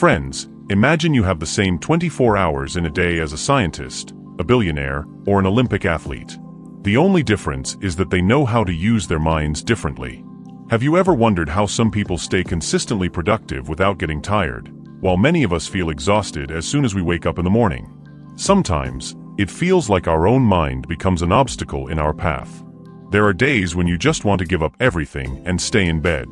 Friends, imagine you have the same 24 hours in a day as a scientist, a billionaire, or an Olympic athlete. The only difference is that they know how to use their minds differently. Have you ever wondered how some people stay consistently productive without getting tired, while many of us feel exhausted as soon as we wake up in the morning? Sometimes, it feels like our own mind becomes an obstacle in our path. There are days when you just want to give up everything and stay in bed.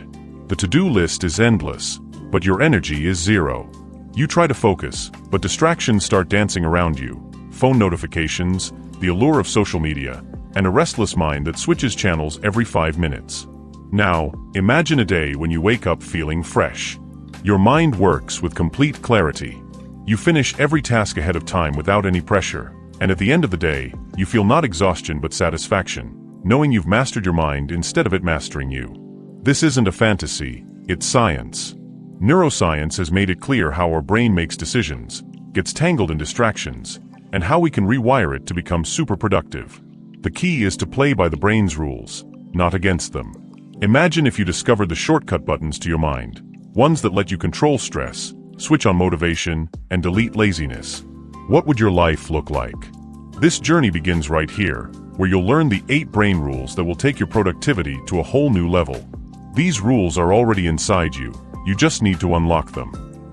The to-do list is endless, but your energy is zero. You try to focus, but distractions start dancing around you. Phone notifications, the allure of social media, and a restless mind that switches channels every 5 minutes. Now, imagine a day when you wake up feeling fresh. Your mind works with complete clarity. You finish every task ahead of time without any pressure, and at the end of the day, you feel not exhaustion but satisfaction, knowing you've mastered your mind instead of it mastering you. This isn't a fantasy, it's science. Neuroscience has made it clear how our brain makes decisions, gets tangled in distractions, and how we can rewire it to become super productive. The key is to play by the brain's rules, not against them. Imagine if you discovered the shortcut buttons to your mind, ones that let you control stress, switch on motivation, and delete laziness. What would your life look like? This journey begins right here, where you'll learn the 8 brain rules that will take your productivity to a whole new level. These rules are already inside you, you just need to unlock them.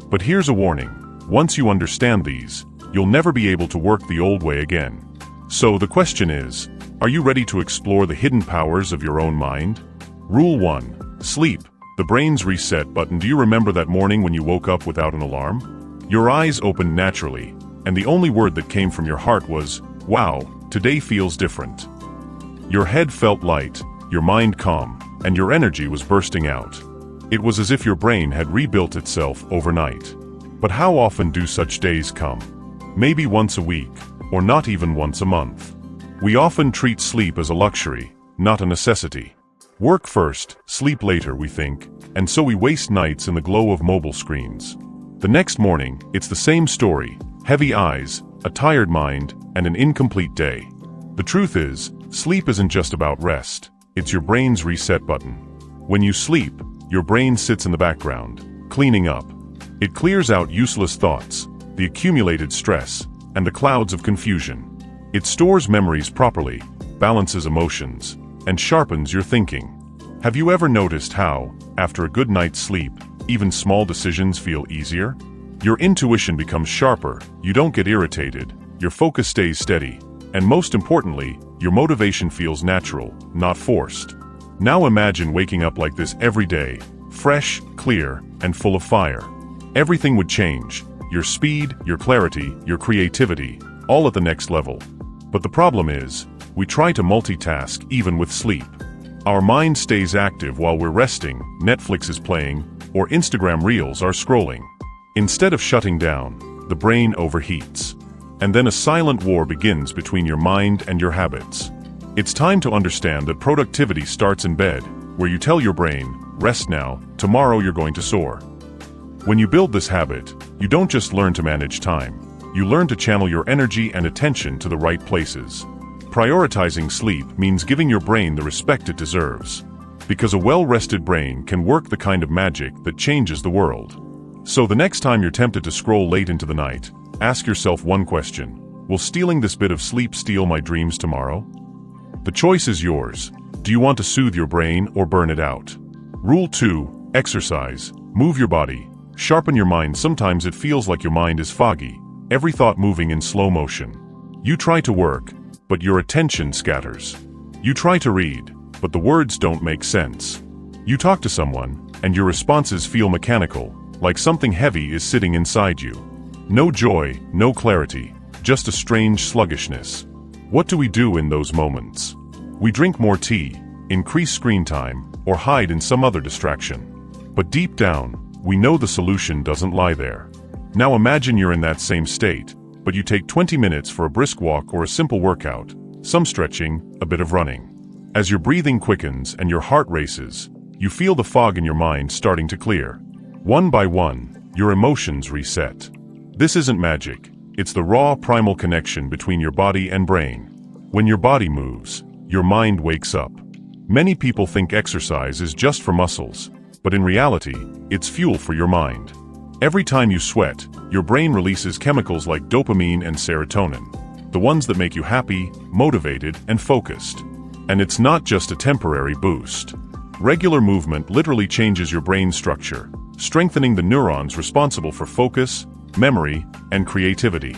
But here's a warning, once you understand these, you'll never be able to work the old way again. So the question is, are you ready to explore the hidden powers of your own mind? Rule 1. Sleep, the brain's reset button. Do you remember that morning when you woke up without an alarm? Your eyes opened naturally, and the only word that came from your heart was, "Wow, today feels different." Your head felt light, your mind calm, and your energy was bursting out. It was as if your brain had rebuilt itself overnight. But how often do such days come? Maybe once a week, or not even once a month. We often treat sleep as a luxury, not a necessity. Work first, sleep later, we think, and so we waste nights in the glow of mobile screens. The next morning, it's the same story, heavy eyes, a tired mind, and an incomplete day. The truth is, sleep isn't just about rest, it's your brain's reset button. When you sleep, your brain sits in the background, cleaning up. It clears out useless thoughts, the accumulated stress, and the clouds of confusion. It stores memories properly, balances emotions, and sharpens your thinking. Have you ever noticed how, after a good night's sleep, even small decisions feel easier? Your intuition becomes sharper, you don't get irritated, your focus stays steady, and most importantly, your motivation feels natural, not forced. Now imagine waking up like this every day, fresh, clear, and full of fire. Everything would change, your speed, your clarity, your creativity, all at the next level. But the problem is, we try to multitask even with sleep. Our mind stays active while we're resting, Netflix is playing, or Instagram reels are scrolling. Instead of shutting down, the brain overheats. And then a silent war begins between your mind and your habits. It's time to understand that productivity starts in bed, where you tell your brain, rest now, tomorrow you're going to soar. When you build this habit, you don't just learn to manage time, you learn to channel your energy and attention to the right places. Prioritizing sleep means giving your brain the respect it deserves. Because a well-rested brain can work the kind of magic that changes the world. So the next time you're tempted to scroll late into the night, ask yourself one question. Will stealing this bit of sleep steal my dreams tomorrow? The choice is yours. Do you want to soothe your brain or burn it out? Rule 2. Exercise. Move your body. Sharpen your mind. Sometimes it feels like your mind is foggy, every thought moving in slow motion. You try to work, but your attention scatters. You try to read, but the words don't make sense. You talk to someone, and your responses feel mechanical, like something heavy is sitting inside you. No joy, no clarity, just a strange sluggishness. What do we do in those moments? We drink more tea, increase screen time, or hide in some other distraction. But deep down, we know the solution doesn't lie there. Now imagine you're in that same state, but you take 20 minutes for a brisk walk or a simple workout, some stretching, a bit of running. As your breathing quickens and your heart races, you feel the fog in your mind starting to clear. One by one, your emotions reset. This isn't magic, it's the raw primal connection between your body and brain. When your body moves, your mind wakes up. Many people think exercise is just for muscles, but in reality, it's fuel for your mind. Every time you sweat, your brain releases chemicals like dopamine and serotonin, the ones that make you happy, motivated, and focused. And it's not just a temporary boost. Regular movement literally changes your brain structure, strengthening the neurons responsible for focus, memory, and creativity.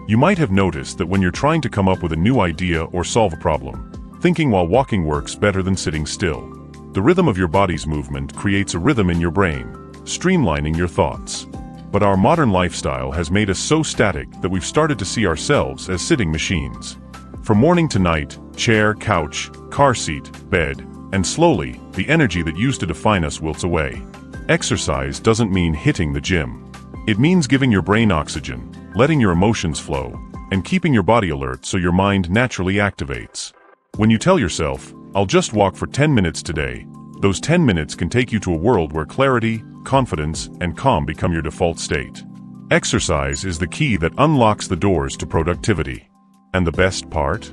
You might have noticed that when you're trying to come up with a new idea or solve a problem, thinking while walking works better than sitting still. The rhythm of your body's movement creates a rhythm in your brain, streamlining your thoughts. But our modern lifestyle has made us so static that we've started to see ourselves as sitting machines. From morning to night, chair, couch, car seat, bed, and slowly, the energy that used to define us wilts away. Exercise doesn't mean hitting the gym. It means giving your brain oxygen, letting your emotions flow, and keeping your body alert so your mind naturally activates. When you tell yourself, "I'll just walk for 10 minutes today," those 10 minutes can take you to a world where clarity, confidence, and calm become your default state. Exercise is the key that unlocks the doors to productivity. And the best part?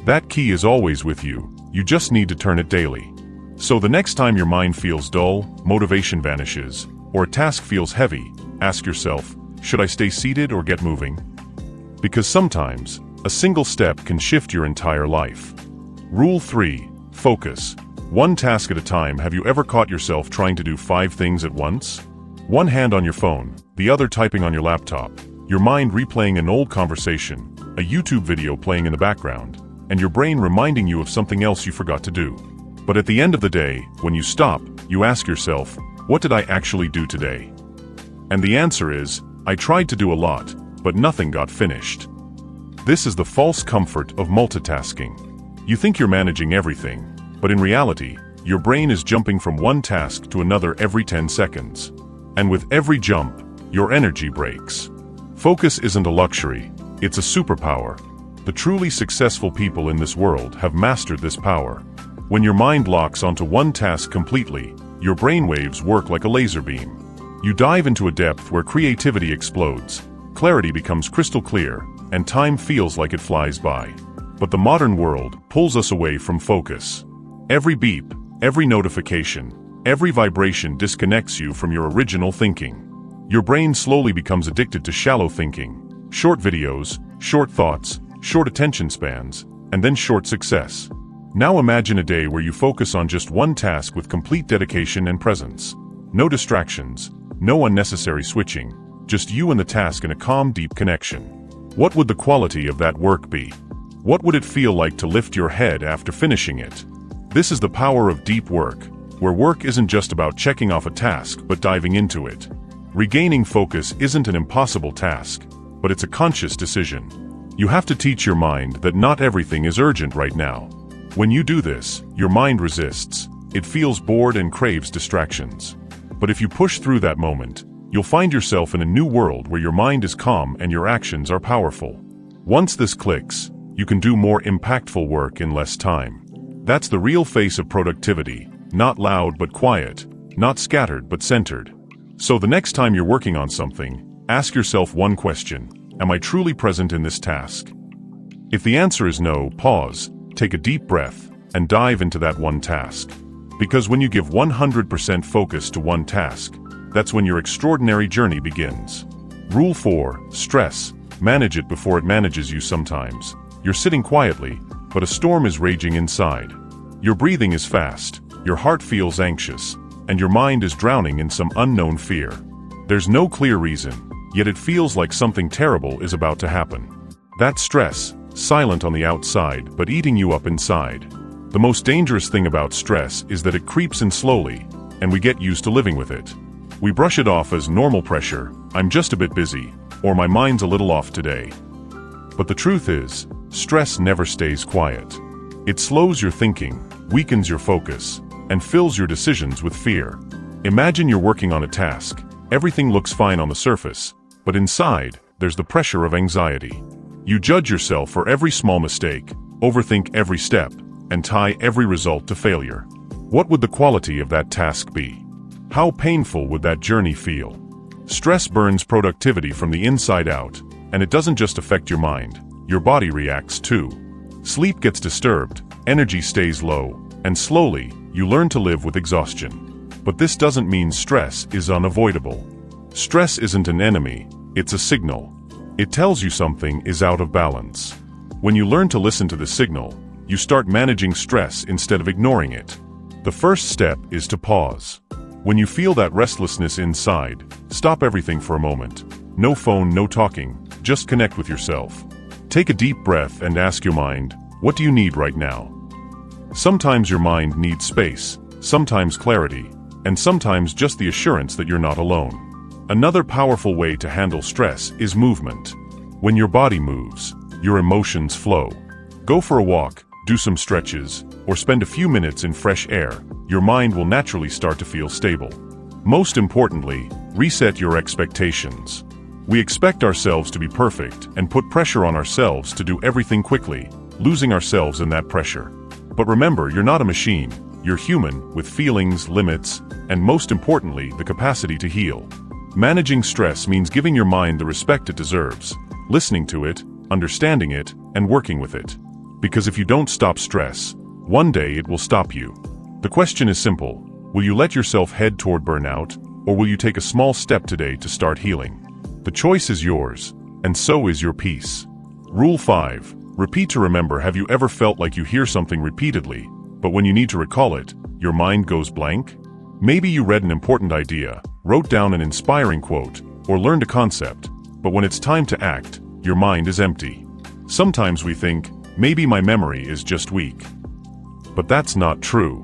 That key is always with you, you just need to turn it daily. So the next time your mind feels dull, motivation vanishes, or a task feels heavy, ask yourself, should I stay seated or get moving? Because sometimes, a single step can shift your entire life. Rule 3. Focus. One task at a time. Have you ever caught yourself trying to do 5 things at once? One hand on your phone, the other typing on your laptop, your mind replaying an old conversation, a YouTube video playing in the background, and your brain reminding you of something else you forgot to do. But at the end of the day, when you stop, you ask yourself, what did I actually do today? And the answer is, I tried to do a lot, but nothing got finished. This is the false comfort of multitasking. You think you're managing everything, but in reality, your brain is jumping from one task to another every 10 seconds. And with every jump, your energy breaks. Focus isn't a luxury, it's a superpower. The truly successful people in this world have mastered this power. When your mind locks onto one task completely, your brainwaves work like a laser beam. You dive into a depth where creativity explodes, clarity becomes crystal clear, and time feels like it flies by. But the modern world pulls us away from focus. Every beep, every notification, every vibration disconnects you from your original thinking. Your brain slowly becomes addicted to shallow thinking, short videos, short thoughts, short attention spans, and then short success. Now imagine a day where you focus on just one task with complete dedication and presence. No distractions, no unnecessary switching, just you and the task in a calm, deep connection. What would the quality of that work be? What would it feel like to lift your head after finishing it? This is the power of deep work, where work isn't just about checking off a task but diving into it. Regaining focus isn't an impossible task, but it's a conscious decision. You have to teach your mind that not everything is urgent right now. When you do this, your mind resists. It feels bored and craves distractions. But if you push through that moment, you'll find yourself in a new world where your mind is calm and your actions are powerful. Once this clicks, you can do more impactful work in less time. That's the real face of productivity, not loud but quiet, not scattered but centered. So the next time you're working on something, ask yourself one question: am I truly present in this task? If the answer is no, pause, take a deep breath, and dive into that one task. Because when you give 100% focus to one task, that's when your extraordinary journey begins. Rule 4. Stress. Manage it before it manages you. Sometimes you're sitting quietly, but a storm is raging inside. Your breathing is fast, your heart feels anxious, and your mind is drowning in some unknown fear. There's no clear reason, yet it feels like something terrible is about to happen. That's stress, silent on the outside but eating you up inside. The most dangerous thing about stress is that it creeps in slowly, and we get used to living with it. We brush it off as normal pressure, I'm just a bit busy, or my mind's a little off today. But the truth is, stress never stays quiet. It slows your thinking, weakens your focus, and fills your decisions with fear. Imagine you're working on a task. Everything looks fine on the surface, but inside, there's the pressure of anxiety. You judge yourself for every small mistake, overthink every step, and tie every result to failure. What would the quality of that task be? How painful would that journey feel? Stress burns productivity from the inside out, and it doesn't just affect your mind. Your body reacts too. Sleep gets disturbed, energy stays low, and slowly, you learn to live with exhaustion. But this doesn't mean stress is unavoidable. Stress isn't an enemy, it's a signal. It tells you something is out of balance. When you learn to listen to the signal, you start managing stress instead of ignoring it. The first step is to pause. When you feel that restlessness inside, stop everything for a moment. No phone, no talking, just connect with yourself. Take a deep breath and ask your mind, what do you need right now? Sometimes your mind needs space, sometimes clarity, and sometimes just the assurance that you're not alone. Another powerful way to handle stress is movement. When your body moves, your emotions flow. Go for a walk, do some stretches, or spend a few minutes in fresh air. Your mind will naturally start to feel stable. Most importantly, reset your expectations. We expect ourselves to be perfect and put pressure on ourselves to do everything quickly, losing ourselves in that pressure. But remember, you're not a machine. You're human, with feelings, limits, and most importantly, the capacity to heal. Managing stress means giving your mind the respect it deserves, listening to it, understanding it, and working with it. Because if you don't stop stress, one day it will stop you. The question is simple: will you let yourself head toward burnout, or will you take a small step today to start healing? The choice is yours, and so is your peace. Rule 5. Repeat to remember. Have you ever felt like you hear something repeatedly, but when you need to recall it, your mind goes blank? Maybe you read an important idea, wrote down an inspiring quote, or learned a concept, but when it's time to act, your mind is empty. Sometimes we think, maybe my memory is just weak. But that's not true.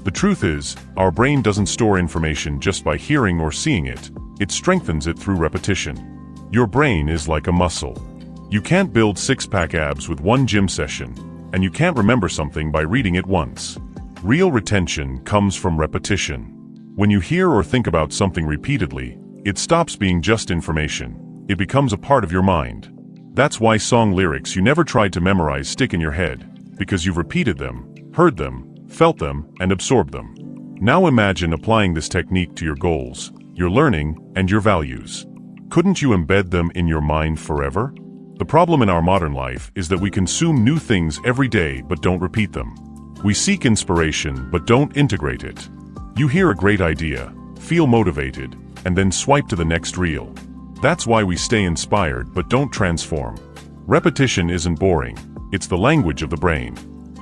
The truth is, our brain doesn't store information just by hearing or seeing it. It strengthens it through repetition. Your brain is like a muscle. You can't build six-pack abs with one gym session, and you can't remember something by reading it once. Real retention comes from repetition. When you hear or think about something repeatedly, it stops being just information. It becomes a part of your mind. That's why song lyrics you never tried to memorize stick in your head, because you've repeated them, heard them, felt them, and absorbed them. Now imagine applying this technique to your goals, your learning, and your values. Couldn't you embed them in your mind forever? The problem in our modern life is that we consume new things every day but don't repeat them. We seek inspiration but don't integrate it. You hear a great idea, feel motivated, and then swipe to the next reel. That's why we stay inspired but don't transform. Repetition isn't boring, it's the language of the brain.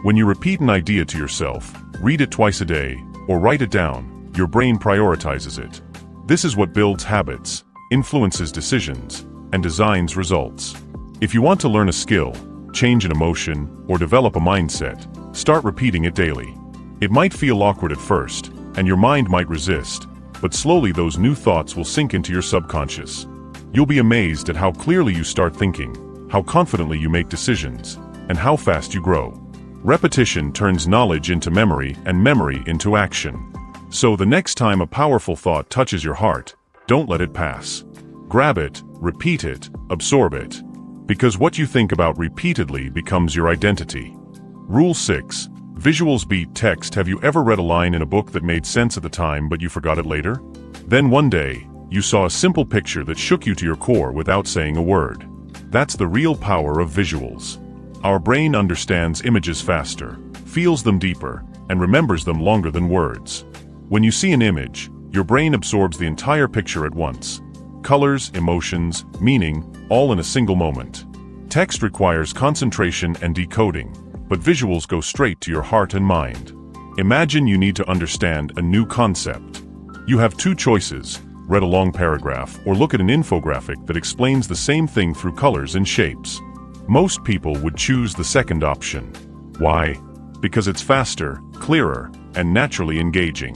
When you repeat an idea to yourself, read it twice a day, or write it down, your brain prioritizes it. This is what builds habits, influences decisions, and designs results. If you want to learn a skill, change an emotion, or develop a mindset, start repeating it daily. It might feel awkward at first, and your mind might resist, but slowly those new thoughts will sink into your subconscious. You'll be amazed at how clearly you start thinking, how confidently you make decisions, and how fast you grow. Repetition turns knowledge into memory and memory into action. So the next time a powerful thought touches your heart, don't let it pass. Grab it, repeat it, absorb it. Because what you think about repeatedly becomes your identity. Rule 6. Visuals beat text. Have you ever read a line in a book that made sense at the time but you forgot it later? Then one day, you saw a simple picture that shook you to your core without saying a word. That's the real power of visuals. Our brain understands images faster, feels them deeper, and remembers them longer than words. When you see an image, your brain absorbs the entire picture at once. Colors, emotions, meaning, all in a single moment. Text requires concentration and decoding, but visuals go straight to your heart and mind. Imagine you need to understand a new concept. You have two choices: read a long paragraph or look at an infographic that explains the same thing through colors and shapes. Most people would choose the second option. Why? Because it's faster, clearer, and naturally engaging.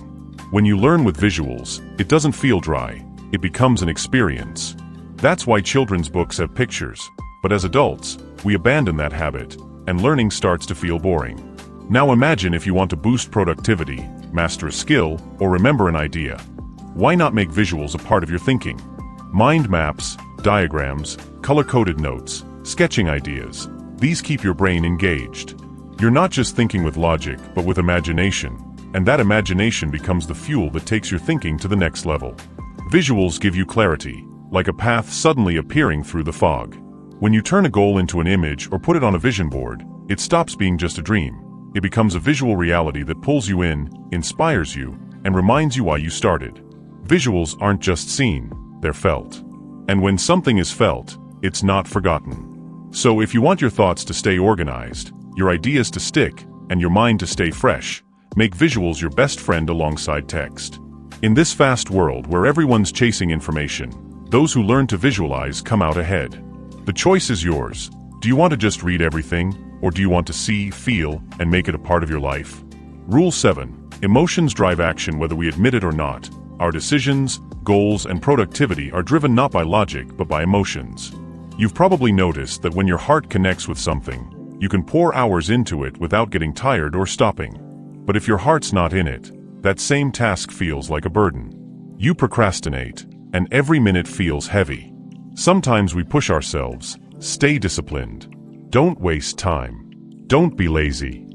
When you learn with visuals, it doesn't feel dry. It becomes an experience. That's why children's books have pictures. But as adults, we abandon that habit, and learning starts to feel boring. Now imagine if you want to boost productivity, master a skill, or remember an idea. Why not make visuals a part of your thinking? Mind maps, diagrams, color-coded notes, sketching ideas. These keep your brain engaged. You're not just thinking with logic, but with imagination, and that imagination becomes the fuel that takes your thinking to the next level. Visuals give you clarity, like a path suddenly appearing through the fog. When you turn a goal into an image or put it on a vision board, it stops being just a dream. It becomes a visual reality that pulls you in, inspires you, and reminds you why you started. Visuals aren't just seen, they're felt. And when something is felt, it's not forgotten. So if you want your thoughts to stay organized, your ideas to stick, and your mind to stay fresh, make visuals your best friend alongside text. In this fast world where everyone's chasing information, those who learn to visualize come out ahead. The choice is yours. Do you want to just read everything, or do you want to see, feel, and make it a part of your life? Rule 7. Emotions drive action whether we admit it or not. Our decisions, goals, and productivity are driven not by logic but by emotions. You've probably noticed that when your heart connects with something, you can pour hours into it without getting tired or stopping. But if your heart's not in it, that same task feels like a burden. You procrastinate, and every minute feels heavy. Sometimes we push ourselves. Stay disciplined. Don't waste time. Don't be lazy.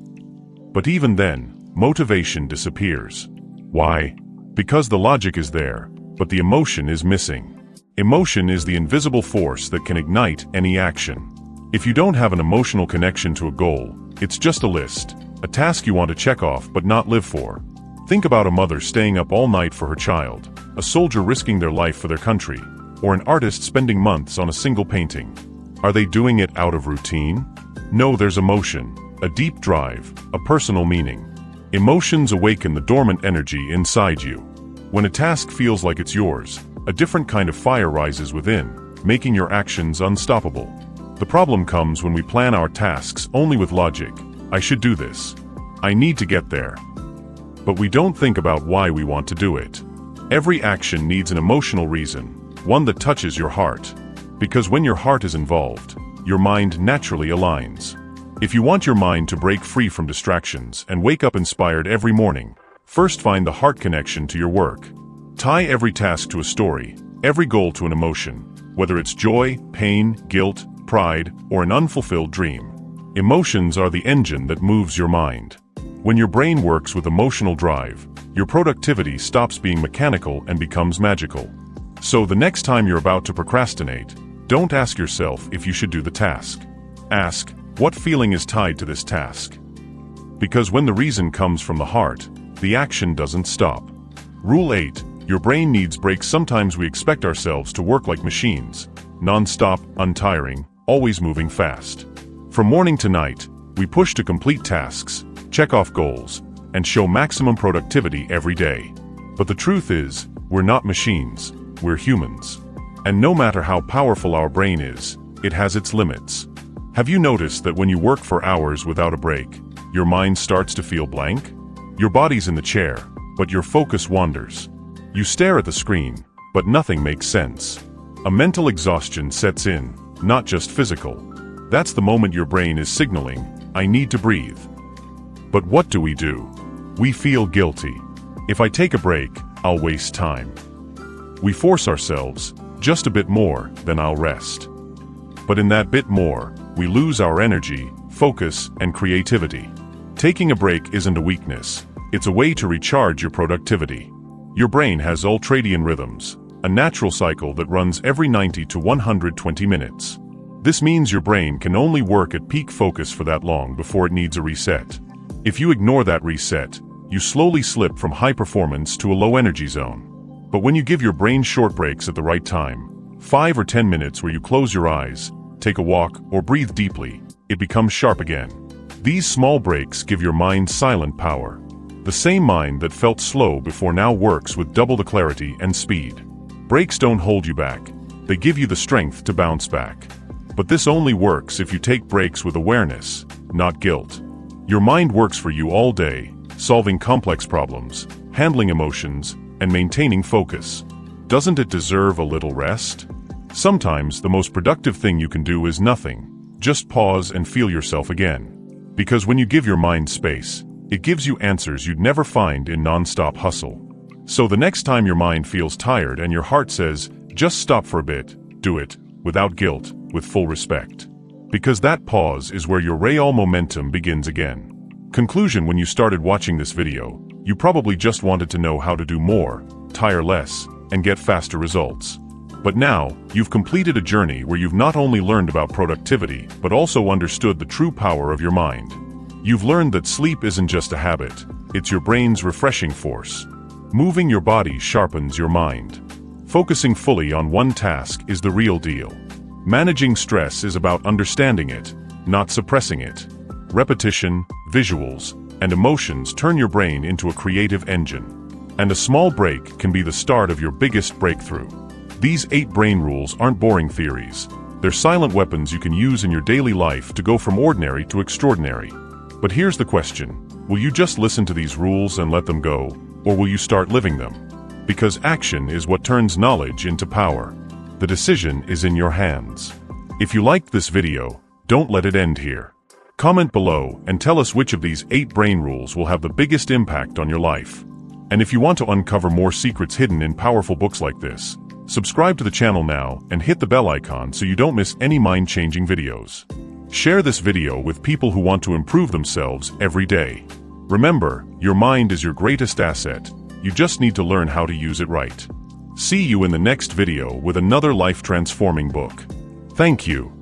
But even then, motivation disappears. Why? Because the logic is there, but the emotion is missing. Emotion is the invisible force that can ignite any action. If you don't have an emotional connection to a goal, it's just a list, a task you want to check off but not live for. Think about a mother staying up all night for her child, a soldier risking their life for their country, or an artist spending months on a single painting. Are they doing it out of routine? No, there's emotion, a deep drive, a personal meaning. Emotions awaken the dormant energy inside you. When a task feels like it's yours, a different kind of fire rises within, making your actions unstoppable. The problem comes when we plan our tasks only with logic. I should do this. I need to get there. But we don't think about why we want to do it. Every action needs an emotional reason, one that touches your heart. Because when your heart is involved, your mind naturally aligns. If you want your mind to break free from distractions and wake up inspired every morning, first find the heart connection to your work. Tie every task to a story, every goal to an emotion, whether it's joy, pain, guilt, pride, or an unfulfilled dream. Emotions are the engine that moves your mind. When your brain works with emotional drive, your productivity stops being mechanical and becomes magical. So the next time you're about to procrastinate, don't ask yourself if you should do the task. Ask, what feeling is tied to this task? Because when the reason comes from the heart, the action doesn't stop. Rule 8. Your brain needs breaks. Sometimes we expect ourselves to work like machines, non-stop, untiring, always moving fast. From morning to night, we push to complete tasks, check off goals, and show maximum productivity every day. But the truth is, we're not machines, we're humans. And no matter how powerful our brain is, it has its limits. Have you noticed that when you work for hours without a break, your mind starts to feel blank? Your body's in the chair, but your focus wanders. You stare at the screen, but nothing makes sense. A mental exhaustion sets in, not just physical. That's the moment your brain is signaling, I need to breathe. But what do? We feel guilty. If I take a break, I'll waste time. We force ourselves, just a bit more, then I'll rest. But in that bit more, we lose our energy, focus, and creativity. Taking a break isn't a weakness, it's a way to recharge your productivity. Your brain has ultradian rhythms, a natural cycle that runs every 90 to 120 minutes. This means your brain can only work at peak focus for that long before it needs a reset. If you ignore that reset, you slowly slip from high performance to a low energy zone. But when you give your brain short breaks at the right time, 5 or 10 minutes where you close your eyes, take a walk, or breathe deeply, it becomes sharp again. These small breaks give your mind silent power. The same mind that felt slow before now works with double the clarity and speed. Breaks don't hold you back. They give you the strength to bounce back. But this only works if you take breaks with awareness, not guilt. Your mind works for you all day, solving complex problems, handling emotions, and maintaining focus. Doesn't it deserve a little rest? Sometimes the most productive thing you can do is nothing. Just pause and feel yourself again. Because when you give your mind space, it gives you answers you'd never find in non-stop hustle. So the next time your mind feels tired and your heart says, just stop for a bit, do it, without guilt, with full respect. Because that pause is where your real momentum begins again. Conclusion: when you started watching this video, you probably just wanted to know how to do more, tire less, and get faster results. But now, you've completed a journey where you've not only learned about productivity, but also understood the true power of your mind. You've learned that sleep isn't just a habit, it's your brain's refreshing force. Moving your body sharpens your mind. Focusing fully on one task is the real deal. Managing stress is about understanding it, not suppressing it. Repetition, visuals, and emotions turn your brain into a creative engine. And a small break can be the start of your biggest breakthrough. These 8 brain rules aren't boring theories. They're silent weapons you can use in your daily life to go from ordinary to extraordinary. But here's the question. Will you just listen to these rules and let them go, or will you start living them? Because action is what turns knowledge into power. The decision is in your hands. If you liked this video, don't let it end here. Comment below and tell us which of these 8 brain rules will have the biggest impact on your life. And if you want to uncover more secrets hidden in powerful books like this, subscribe to the channel now and hit the bell icon so you don't miss any mind-changing videos. Share this video with people who want to improve themselves every day. Remember, your mind is your greatest asset. You just need to learn how to use it right. See you in the next video with another life-transforming book. Thank you.